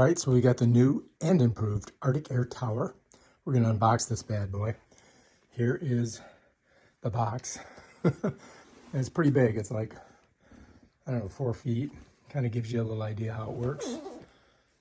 All right, so we got the new and improved Arctic Air Tower. We're gonna unbox this bad boy. Here is the box. And it's pretty big. It's like, I don't know, 4 feet. Kind of gives you a little idea how it works.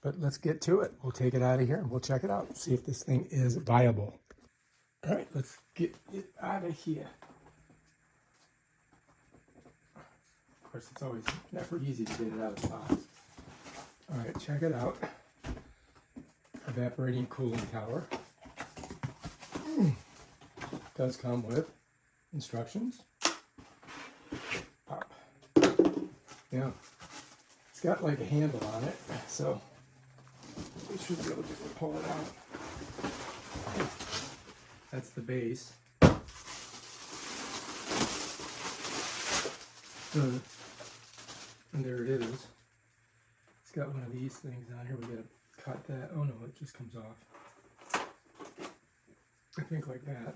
But let's get to it. We'll take it out of here and we'll check it out. See if this thing is viable. All right, let's get it out of here. Of course, it's always never easy to get it out of the box. All right, check it out. Evaporating cooling tower. Does come with instructions. Pop. Yeah, it's got like a handle on it, so we should be able to just pull it out. That's the base. And there it is. It's got one of these things on here. We gotta cut that. Oh no, it just comes off. I think like that.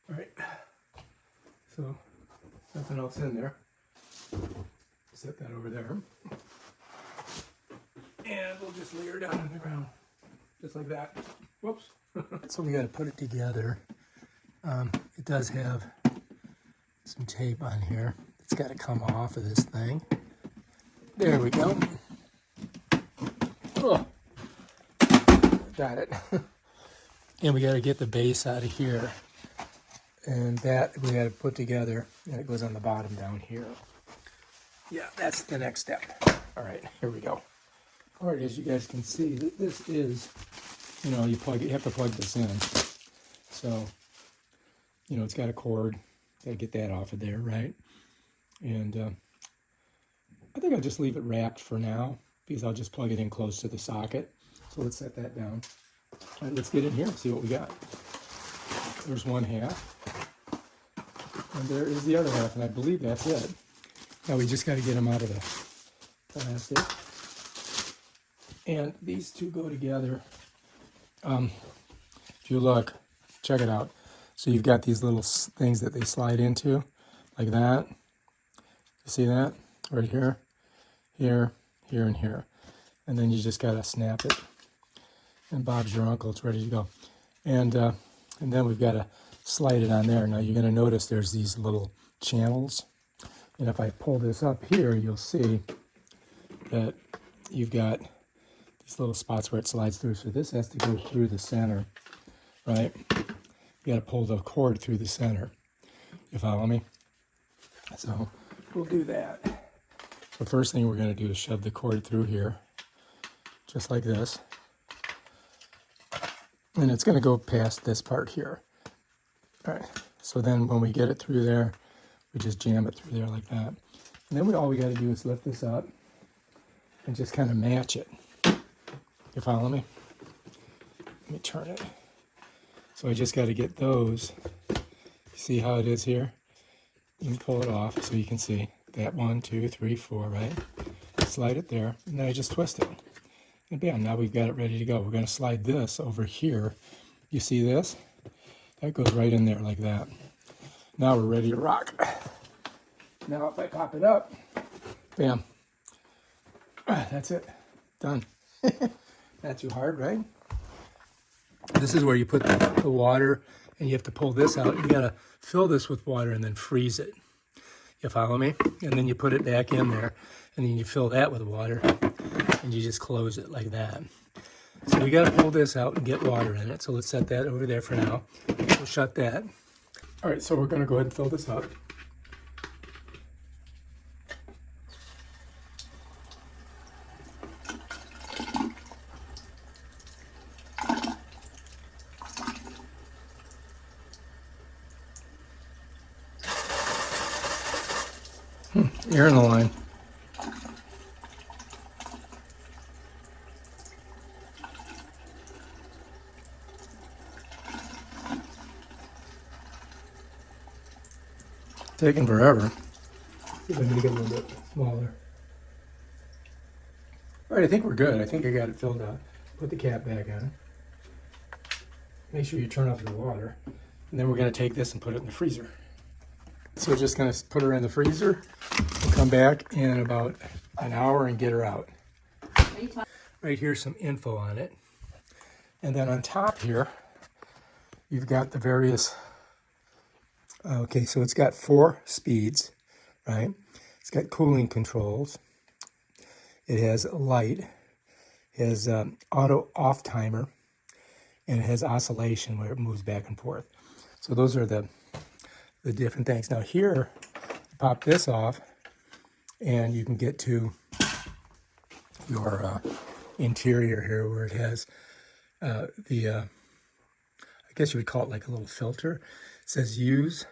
All right. So nothing else in there. Set that over there. And we'll just lay her down on the ground. Just like that. Whoops. So we gotta put it together. It does have some tape on here. It's gotta come off of this thing. There we go. Oh, got it. And we got to get the base out of here. And that we got to put together. And it goes on the bottom down here. Yeah, that's the next step. All right, here we go. All right, as you guys can see, this is, you know, you have to plug this in. So, you know, it's got a cord. Got to get that off of there, right? And I think I'll just leave it wrapped for now because I'll just plug it in close to the socket. So let's set that down. All right, let's get in here and see what we got. There's one half. And there is the other half, and I believe that's it. Now we just got to get them out of the plastic. And these two go together. If you look, check it out. So you've got these little things that they slide into, like that. You see that? Right here, here, here, and here. And then you just gotta snap it. And Bob's your uncle, it's ready to go. And then we've gotta slide it on there. Now you're gonna notice there's these little channels. And if I pull this up here, you'll see that you've got these little spots where it slides through. So this has to go through the center, right? You gotta pull the cord through the center. You follow me? So we'll do that. The first thing we're going to do is shove the cord through here, just like this. And it's going to go past this part here. All right, so then when we get it through there, we just jam it through there like that. And then all we got to do is lift this up and just kind of match it. You follow me? Let me turn it. So I just got to get those. See how it is here? You can pull it off so you can see. That 1, 2, 3, 4, right? Slide it there, and then I just twist it. And bam, now we've got it ready to go. We're going to slide this over here. You see this? That goes right in there like that. Now we're ready to rock. Now if I pop it up, bam. That's it. Done. Not too hard, right? This is where you put the water, and you have to pull this out. You got to fill this with water and then freeze it. You follow me? And then you put it back in there, and then you fill that with water, and you just close it like that. So we got to pull this out and get water in it. So let's set that over there for now. We'll shut that. All right, so we're going to go ahead and fill this up. You're in the line. Taking forever. See if I can get a little bit smaller. All right, I think we're good. I think I got it filled up. Put the cap back on. Make sure you turn off the water. And then we're going to take this and put it in the freezer. So we're just going to put her in the freezer. We'll come back in about an hour and get her out. right here some info on it. And then on top here, you've got the various, okay, so it's got 4 speeds, right? It's got cooling controls. It has light, it has auto off timer, and it has oscillation where it moves back and forth. So those are the different things. Now here, pop this off, and you can get to your interior here where it has I guess you would call it like a little filter. It says use,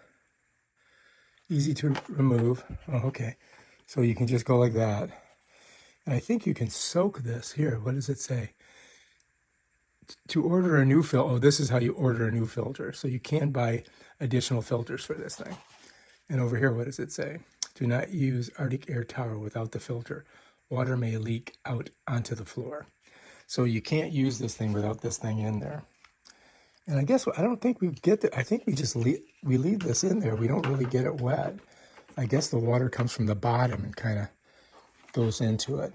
easy to remove. Oh, okay. So you can just go like that. And I think you can soak this here. What does it say? To order a new filter. Oh, this is how you order a new filter. So you can buy additional filters for this thing. And over here, what does it say? Do not use Arctic Air Tower without the filter. Water may leak out onto the floor. So you can't use this thing without this thing in there. And I guess, I don't think we get the, I think we just leave this in there. We don't really get it wet. I guess the water comes from the bottom and kind of goes into it.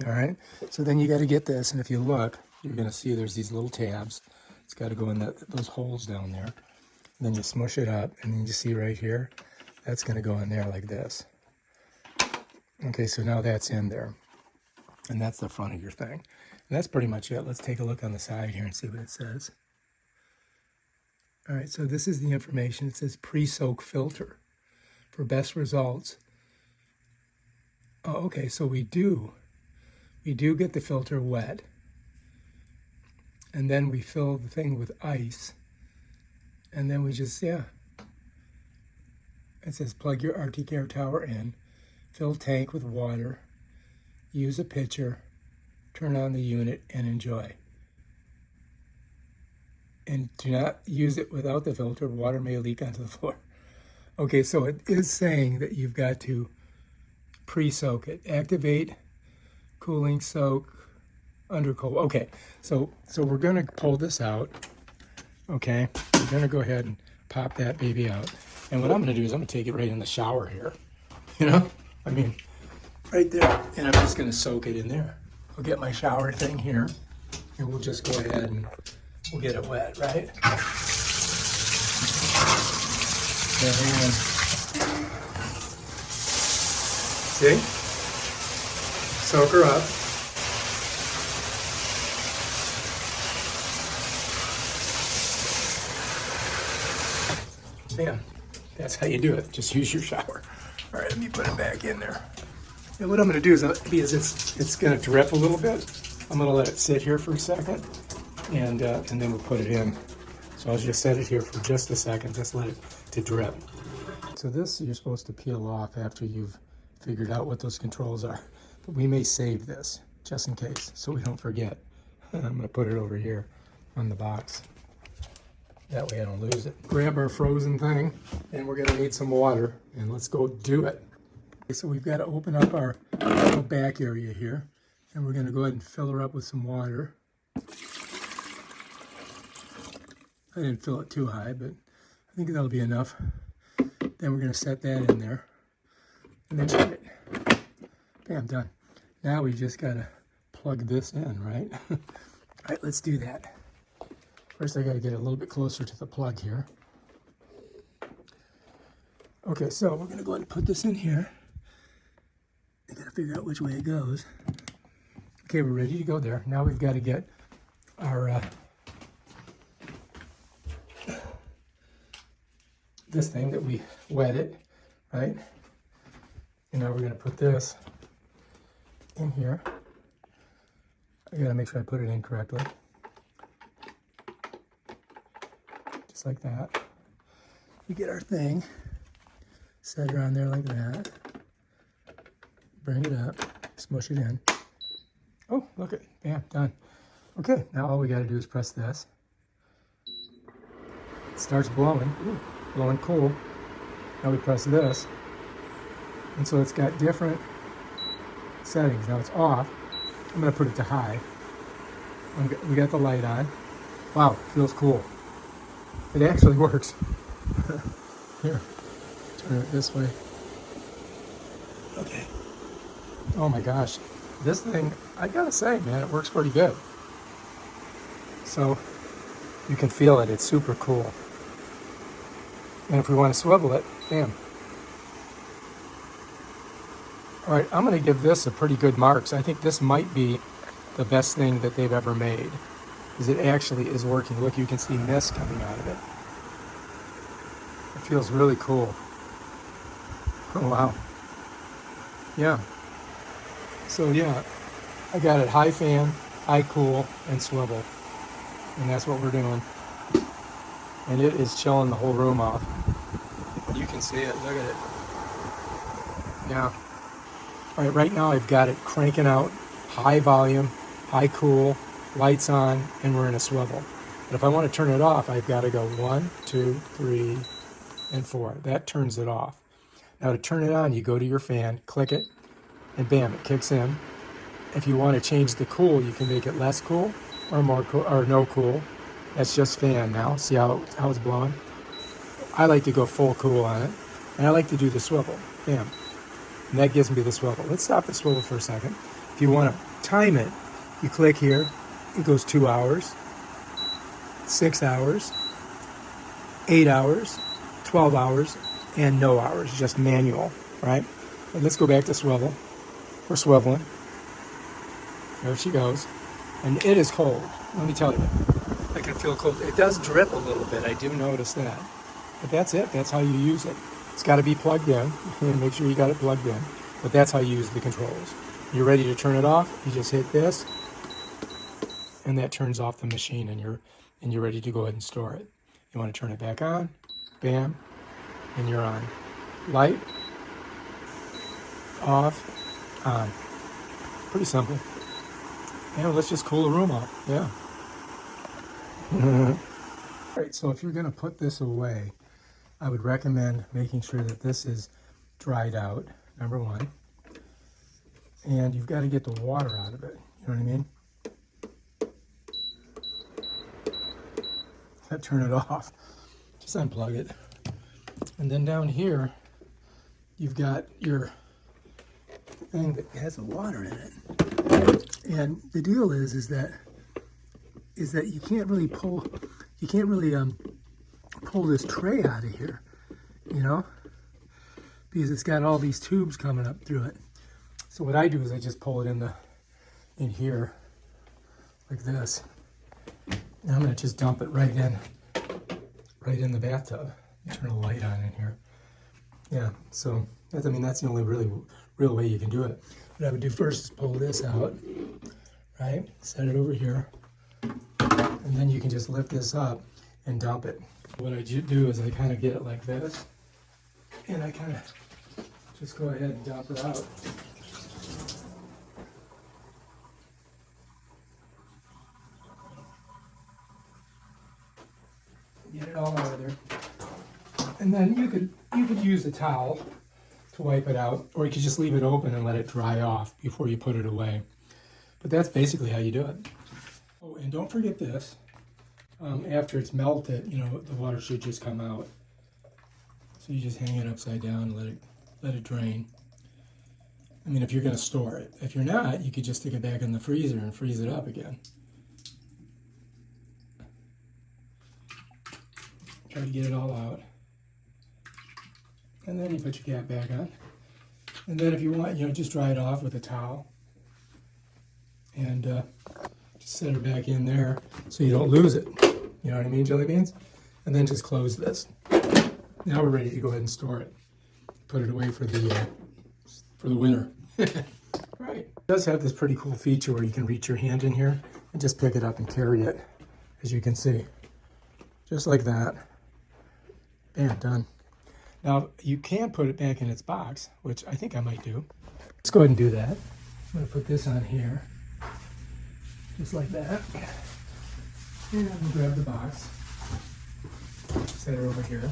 All right. So then you got to get this. And if you look, you're going to see there's these little tabs. It's got to go in those holes down there. And then you smush it up. And then you see right here, that's going to go in there like this. Okay. So now that's in there. And that's the front of your thing. And that's pretty much it. Let's take a look on the side here and see what it says. All right, so this is the information. It says pre-soak filter for best results. Oh, okay, so we do get the filter wet. And then we fill the thing with ice. And then we just, yeah. It says plug your Arctic Air Tower in, fill tank with water, use a pitcher, turn on the unit, and enjoy. And do not use it without the filter. Water may leak onto the floor. Okay, so it is saying that you've got to pre-soak it. Activate, cooling, soak, undercoat. Okay, so we're going to pull this out. Okay, we're going to go ahead and pop that baby out. And what I'm going to do is I'm going to take it right in the shower here. You know, I mean, right there. And I'm just going to soak it in there. I'll get my shower thing here, and we'll just go ahead and we'll get it wet, right? And see? Soak her up. Bam. That's how you do it. Just use your shower. All right, let me put it back in there. And what I'm going to do is, because it's going to drip a little bit, I'm going to let it sit here for a second, and then we'll put it in. So I'll just set it here for just a second, just let it to drip. So this you're supposed to peel off after you've figured out what those controls are. But we may save this, just in case, so we don't forget. I'm going to put it over here on the box. That way I don't lose it. Grab our frozen thing, and we're going to need some water, and let's go do it. Okay, so we've got to open up our little back area here, and we're going to go ahead and fill her up with some water. I didn't fill it too high, but I think that'll be enough. Then we're going to set that in there, and then shut it. Bam, done. Now we just got to plug this in, right? All right, let's do that. First, I got to get a little bit closer to the plug here. Okay, so we're going to go ahead and put this in here. I got to figure out which way it goes. Okay, we're ready to go there. Now we've got to get our this thing that we wetted, right? And now we're going to put this in here. I got to make sure I put it in correctly. Just like that. We get our thing, set her on there like that. Bring it up, smush it in. Oh, look it, bam, done. Okay, now all we got to do is press this. It starts blowing. Ooh, blowing cool. Now we press this. And so it's got different settings. Now it's off. I'm going to put it to high. We got the light on. Wow, feels cool. It actually works. Here, turn it this way. Okay. Oh my gosh. This thing, I gotta say, man, it works pretty good. So you can feel it. It's super cool. And if we want to swivel it, bam. All right, I'm going to give this a pretty good marks. I think this might be the best thing that they've ever made, because it actually is working. Look, you can see mist coming out of it. It feels really cool. Oh, wow. Yeah. So yeah, I got it high fan, high cool, and swivel. And that's what we're doing. And it is chilling the whole room off. You can see it, look at it. Yeah. All right, right now I've got it cranking out, high volume, high cool, lights on, and we're in a swivel. But if I want to turn it off, I've got to go 1, 2, 3, and 4. That turns it off. Now to turn it on, you go to your fan, click it, and bam, it kicks in. If you want to change the cool, you can make it less cool or more cool or no cool. That's just fan now. See how it's blowing? I like to go full cool on it, and I like to do the swivel. Bam. And that gives me the swivel. Let's stop the swivel for a second. If you want to time it, you click here. It goes 2 hours, 6 hours, 8 hours, 12 hours, and no hours, just manual, right? But let's go back to swivel. We're swiveling. There she goes. And it is cold, let me tell you. I can feel cold. It does drip a little bit, I do notice that. But that's it, that's how you use it. It's got to be plugged in. Make sure you got it plugged in. But that's how you use the controls. You're ready to turn it off, you just hit this, and that turns off the machine, and you're ready to go ahead and store it. You want to turn it back on, bam, and you're on. Light, off, on. Pretty simple. Yeah, let's just cool the room off. Yeah. All right, so if you're going to put this away, I would recommend making sure that this is dried out, number one. And you've got to get the water out of it. You know what I mean? Turn it off. Just unplug it. And then down here, you've got your thing that has the water in it. And the deal is that you can't really pull this tray out of here, you know, because it's got all these tubes coming up through it. So what I do is I just pull it in here like this. And I'm gonna just dump it right in the bathtub. Turn a light on in here. Yeah, so that's the only real way you can do it. What I would do first is pull this out, right? Set it over here, and then you can just lift this up and dump it. What I do is I kind of get it like this, and I kind of just go ahead and dump it out. Get it all out of there. And then you could use a towel to wipe it out, or you could just leave it open and let it dry off before you put it away. But that's basically how you do it. Oh, and don't forget this. After it's melted, the water should just come out. So you just hang it upside down and let it drain. I mean, if you're going to store it. If you're not, you could just stick it back in the freezer and freeze it up again. Try to get it all out. And then you put your cap back on. And then if you want, just dry it off with a towel. And just set it back in there so you don't lose it. You know what I mean, jelly beans? And then just close this. Now we're ready to go ahead and store it. Put it away for the winter. Right. It does have this pretty cool feature where you can reach your hand in here and just pick it up and carry it, as you can see. Just like that. Bam, done. Now, you can put it back in its box, which I think I might do. Let's go ahead and do that. I'm going to put this on here, just like that. And I'm going to grab the box, set it over here.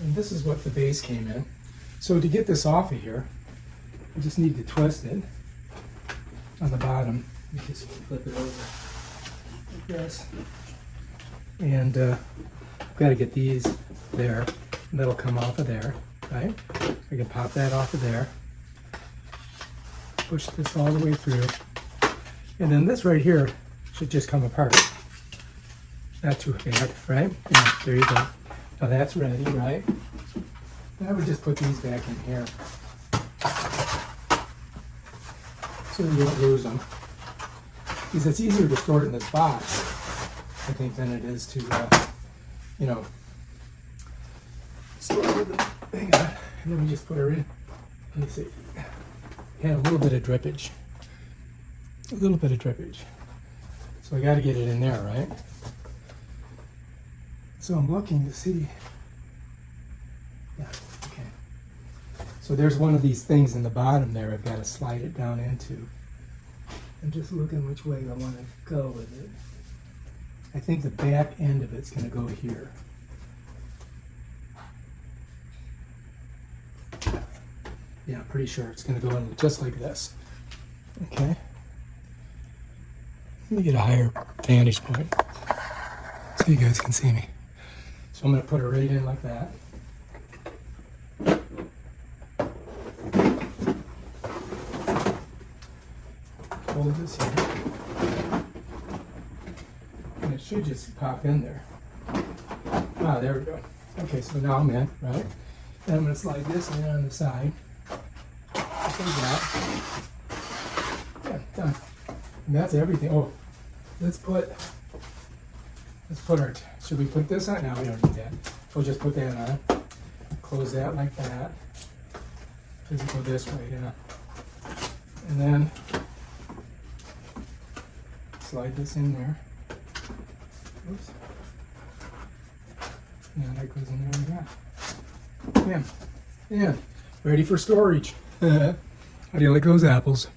And this is what the base came in. So to get this off of here, I just need to twist it on the bottom. You just flip it over like this. And I've got to get these there. And that'll come off of there, right? I can pop that off of there. push this all the way through. And then this right here should just come apart. Not too bad, right? Yeah, there you go. Now that's ready, right? And I would just put these back in here so you don't lose them. Because it's easier to store it in this box, I think, than it is to, you know, store it with it. Hang on. And then we just put her in. Let me see. Yeah, a little bit of drippage. A little bit of drippage. So I got to get it in there, right? So I'm looking to see. Yeah, okay. So there's one of these things in the bottom there I've got to slide it down into. I'm just looking which way I want to go with it. I think the back end of it's going to go here. Yeah, I'm pretty sure it's going to go in just like this. Okay. Let me get a higher vantage point so you guys can see me. So I'm going to put it right in like that. Hold this here. And it should just pop in there. Ah, there we go. Okay, so now I'm in, right? Then I'm going to slide this in on the side. Just like that. Yeah, done. And that's everything. Oh, let's put our, should we put this on? No, we don't need that. We'll just put that on. Close that like that. Does it go this way? Yeah. And then slide this in there. Oops. And that goes in there like that. Yeah. Yeah. Ready for storage. How do you like those apples?